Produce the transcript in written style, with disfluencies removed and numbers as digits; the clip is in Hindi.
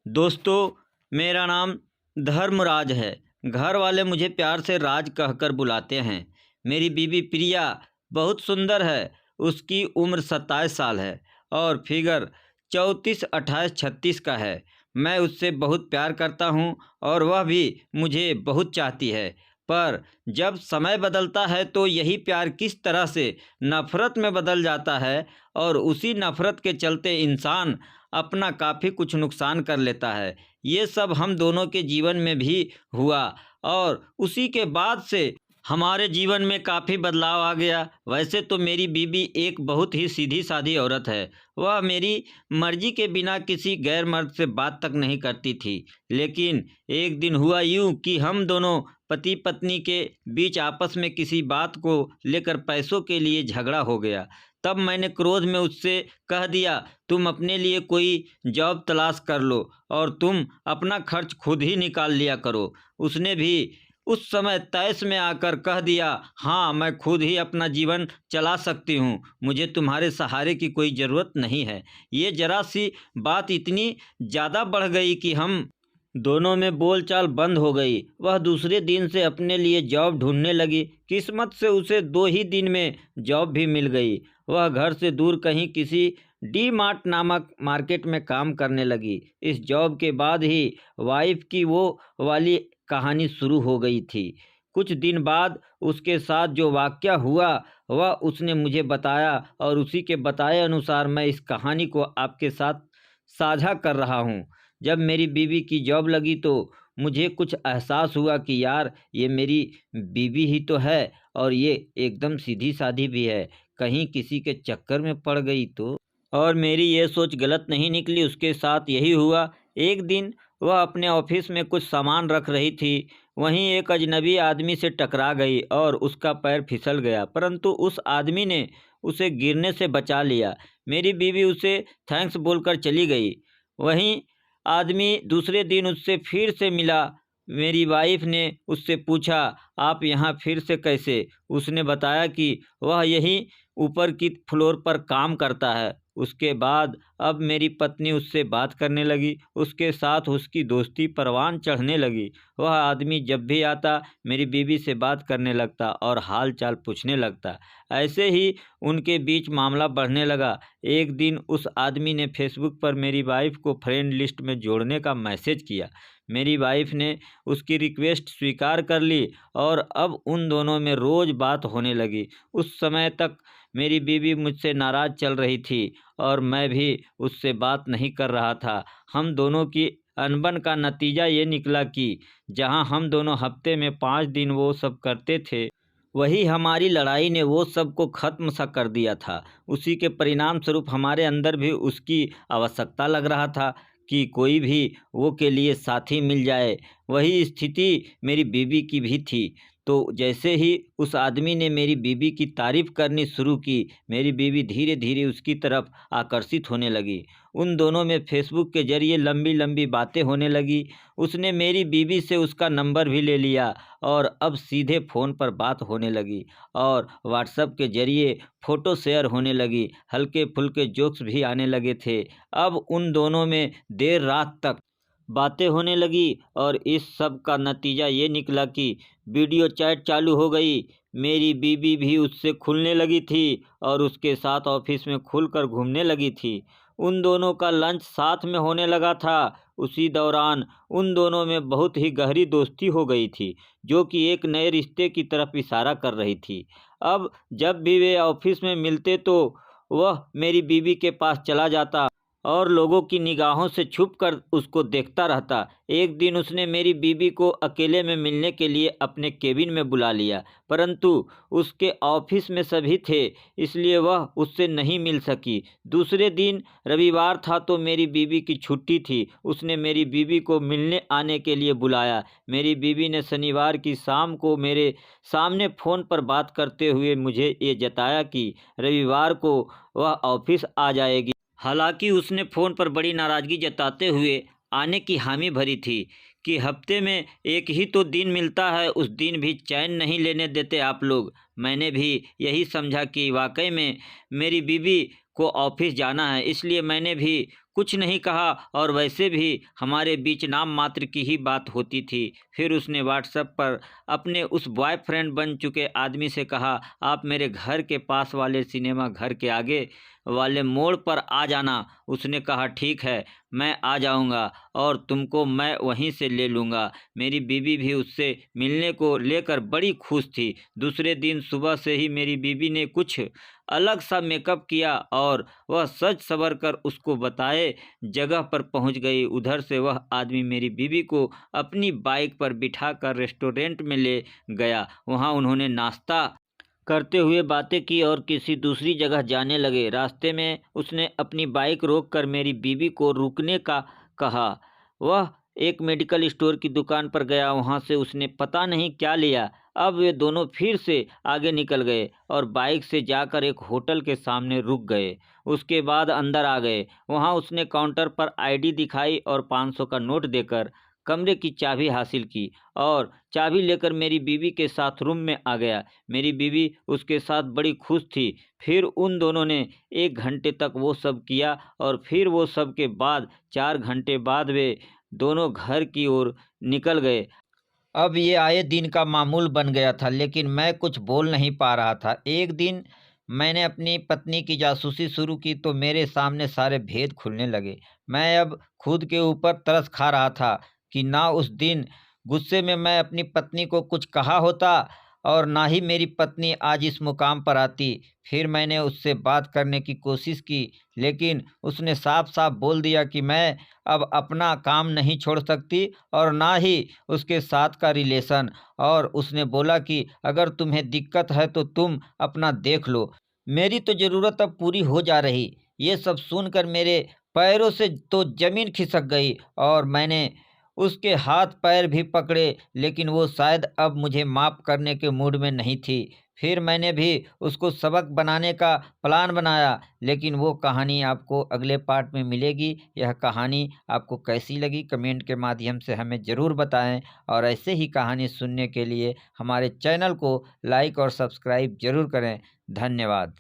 दोस्तों, मेरा नाम धर्मराज है। घर वाले मुझे प्यार से राज कहकर बुलाते हैं। मेरी बीवी प्रिया बहुत सुंदर है। उसकी उम्र 27 साल है और फिगर 34, 28, 36 का है। मैं उससे बहुत प्यार करता हूँ और वह भी मुझे बहुत चाहती है। पर जब समय बदलता है तो यही प्यार किस तरह से नफ़रत में बदल जाता है और उसी नफ़रत के चलते इंसान अपना काफ़ी कुछ नुकसान कर लेता है। ये सब हम दोनों के जीवन में भी हुआ और उसी के बाद से हमारे जीवन में काफ़ी बदलाव आ गया। वैसे तो मेरी बीवी एक बहुत ही सीधी-सादी औरत है। वह मेरी मर्ज़ी के बिना किसी गैर मर्द से बात तक नहीं करती थी। लेकिन एक दिन हुआ यूँ कि हम दोनों पति-पत्नी के बीच आपस में किसी बात को लेकर पैसों के लिए झगड़ा हो गया। तब मैंने क्रोध में उससे कह दिया, तुम अपने लिए कोई जॉब तलाश कर लो और तुम अपना खर्च खुद ही निकाल लिया करो। उसने भी उस समय तैश में आकर कह दिया, हाँ मैं खुद ही अपना जीवन चला सकती हूँ, मुझे तुम्हारे सहारे की कोई ज़रूरत नहीं है। ये ज़रा सी बात इतनी ज़्यादा बढ़ गई कि हम दोनों में बोलचाल बंद हो गई। वह दूसरे दिन से अपने लिए जॉब ढूंढने लगी। किस्मत से उसे 2 ही दिन में जॉब भी मिल गई। वह घर से दूर कहीं किसी डी मार्ट नामक मार्केट में काम करने लगी। इस जॉब के बाद ही वाइफ की वो वाली कहानी शुरू हो गई थी। कुछ दिन बाद उसके साथ जो वाक़या हुआ वह उसने मुझे बताया और उसी के बताए अनुसार मैं इस कहानी को आपके साथ साझा कर रहा हूँ। जब मेरी बीवी की जॉब लगी तो मुझे कुछ एहसास हुआ कि यार ये मेरी बीवी ही तो है और ये एकदम सीधी सादी भी है। कहीं किसी के चक्कर में पड़ गई तो। और मेरी ये सोच गलत नहीं निकली, उसके साथ यही हुआ। एक दिन वह अपने ऑफिस में कुछ सामान रख रही थी, वहीं एक अजनबी आदमी से टकरा गई और उसका पैर फिसल गया, परंतु उस आदमी ने उसे गिरने से बचा लिया। मेरी बीवी उसे थैंक्स बोलकर चली गई। वहीं आदमी दूसरे दिन उससे फिर से मिला। मेरी वाइफ ने उससे पूछा, आप यहाँ फिर से कैसे? उसने बताया कि वह यहीं ऊपर की फ्लोर पर काम करता है। उसके बाद अब मेरी पत्नी उससे बात करने लगी। उसके साथ उसकी दोस्ती परवान चढ़ने लगी। वह आदमी जब भी आता मेरी बीवी से बात करने लगता और हाल चाल पूछने लगता। ऐसे ही उनके बीच मामला बढ़ने लगा। एक दिन उस आदमी ने फेसबुक पर मेरी वाइफ को फ्रेंड लिस्ट में जोड़ने का मैसेज किया। मेरी वाइफ ने उसकी रिक्वेस्ट स्वीकार कर ली और अब उन दोनों में रोज़ बात होने लगी। उस समय तक मेरी बीवी मुझसे नाराज़ चल रही थी और मैं भी उससे बात नहीं कर रहा था। हम दोनों की अनबन का नतीजा ये निकला कि जहां हम दोनों हफ्ते में 5 दिन वो सब करते थे, वही हमारी लड़ाई ने वो सब को ख़त्म सा कर दिया था। उसी के परिणाम स्वरूप हमारे अंदर भी उसकी आवश्यकता लग रहा था कि कोई भी वो के लिए साथी मिल जाए। वही स्थिति मेरी बीवी की भी थी। तो जैसे ही उस आदमी ने मेरी बीवी की तारीफ़ करनी शुरू की, मेरी बीवी धीरे धीरे उसकी तरफ आकर्षित होने लगी। उन दोनों में फेसबुक के ज़रिए लंबी लंबी बातें होने लगी। उसने मेरी बीवी से उसका नंबर भी ले लिया और अब सीधे फ़ोन पर बात होने लगी और व्हाट्सएप के ज़रिए फ़ोटो शेयर होने लगी। हल्के फुल्के जोक्स भी आने लगे थे। अब उन दोनों में देर रात तक बातें होने लगी और इस सब का नतीजा ये निकला कि वीडियो चैट चालू हो गई। मेरी बीवी भी उससे खुलने लगी थी और उसके साथ ऑफिस में खुलकर घूमने लगी थी। उन दोनों का लंच साथ में होने लगा था। उसी दौरान उन दोनों में बहुत ही गहरी दोस्ती हो गई थी, जो कि एक नए रिश्ते की तरफ इशारा कर रही थी। अब जब भी वे ऑफिस में मिलते तो वह मेरी बीवी के पास चला जाता और लोगों की निगाहों से छुपकर उसको देखता रहता। एक दिन उसने मेरी बीवी को अकेले में मिलने के लिए अपने केबिन में बुला लिया, परंतु उसके ऑफिस में सभी थे, इसलिए वह उससे नहीं मिल सकी। दूसरे दिन रविवार था तो मेरी बीवी की छुट्टी थी। उसने मेरी बीवी को मिलने आने के लिए बुलाया। मेरी बीवी ने शनिवार की शाम को मेरे सामने फ़ोन पर बात करते हुए मुझे ये जताया कि रविवार को वह ऑफिस आ जाएगी। हालांकि उसने फ़ोन पर बड़ी नाराज़गी जताते हुए आने की हामी भरी थी कि हफ्ते में एक ही तो दिन मिलता है, उस दिन भी चैन नहीं लेने देते आप लोग। मैंने भी यही समझा कि वाकई में मेरी बीवी को ऑफिस जाना है, इसलिए मैंने भी कुछ नहीं कहा और वैसे भी हमारे बीच नाम मात्र की ही बात होती थी। फिर उसने व्हाट्सएप पर अपने उस बॉयफ्रेंड बन चुके आदमी से कहा, आप मेरे घर के पास वाले सिनेमा घर के आगे वाले मोड़ पर आ जाना। उसने कहा, ठीक है, मैं आ जाऊंगा और तुमको मैं वहीं से ले लूँगा। मेरी बीवी भी उससे मिलने को लेकर बड़ी खुश थी। दूसरे दिन सुबह से ही मेरी बीवी ने कुछ अलग सा मेकअप किया और वह सज सवर कर उसको बताए जगह पर पहुंच गई। उधर से वह आदमी मेरी बीवी को अपनी बाइक पर बिठाकर रेस्टोरेंट में ले गया। वहां उन्होंने नाश्ता करते हुए बातें की और किसी दूसरी जगह जाने लगे। रास्ते में उसने अपनी बाइक रोककर मेरी बीवी को रुकने का कहा। वह एक मेडिकल स्टोर की दुकान पर गया। वहां से उसने पता नहीं क्या लिया। अब वे दोनों फिर से आगे निकल गए और बाइक से जाकर एक होटल के सामने रुक गए। उसके बाद अंदर आ गए। वहां उसने काउंटर पर आईडी दिखाई और 500 का नोट देकर कमरे की चाबी हासिल की और चाबी लेकर मेरी बीवी के साथ रूम में आ गया। मेरी बीवी उसके साथ बड़ी खुश थी। फिर उन दोनों ने 1 घंटे तक वो सब किया और फिर वो सब के बाद 4 घंटे बाद वे दोनों घर की ओर निकल गए। अब ये आए दिन का मामूल बन गया था, लेकिन मैं कुछ बोल नहीं पा रहा था। एक दिन मैंने अपनी पत्नी की जासूसी शुरू की तो मेरे सामने सारे भेद खुलने लगे। मैं अब खुद के ऊपर तरस खा रहा था कि ना उस दिन गुस्से में मैं अपनी पत्नी को कुछ कहा होता और ना ही मेरी पत्नी आज इस मुकाम पर आती। फिर मैंने उससे बात करने की कोशिश की, लेकिन उसने साफ साफ बोल दिया कि मैं अब अपना काम नहीं छोड़ सकती और ना ही उसके साथ का रिलेशन। और उसने बोला कि अगर तुम्हें दिक्कत है तो तुम अपना देख लो, मेरी तो ज़रूरत अब पूरी हो जा रही। ये सब सुनकर मेरे पैरों से तो ज़मीन खिसक गई और मैंने उसके हाथ पैर भी पकड़े, लेकिन वो शायद अब मुझे माफ़ करने के मूड में नहीं थी। फिर मैंने भी उसको सबक बनाने का प्लान बनाया, लेकिन वो कहानी आपको अगले पार्ट में मिलेगी। यह कहानी आपको कैसी लगी कमेंट के माध्यम से हमें ज़रूर बताएं और ऐसे ही कहानी सुनने के लिए हमारे चैनल को लाइक और सब्सक्राइब ज़रूर करें। धन्यवाद।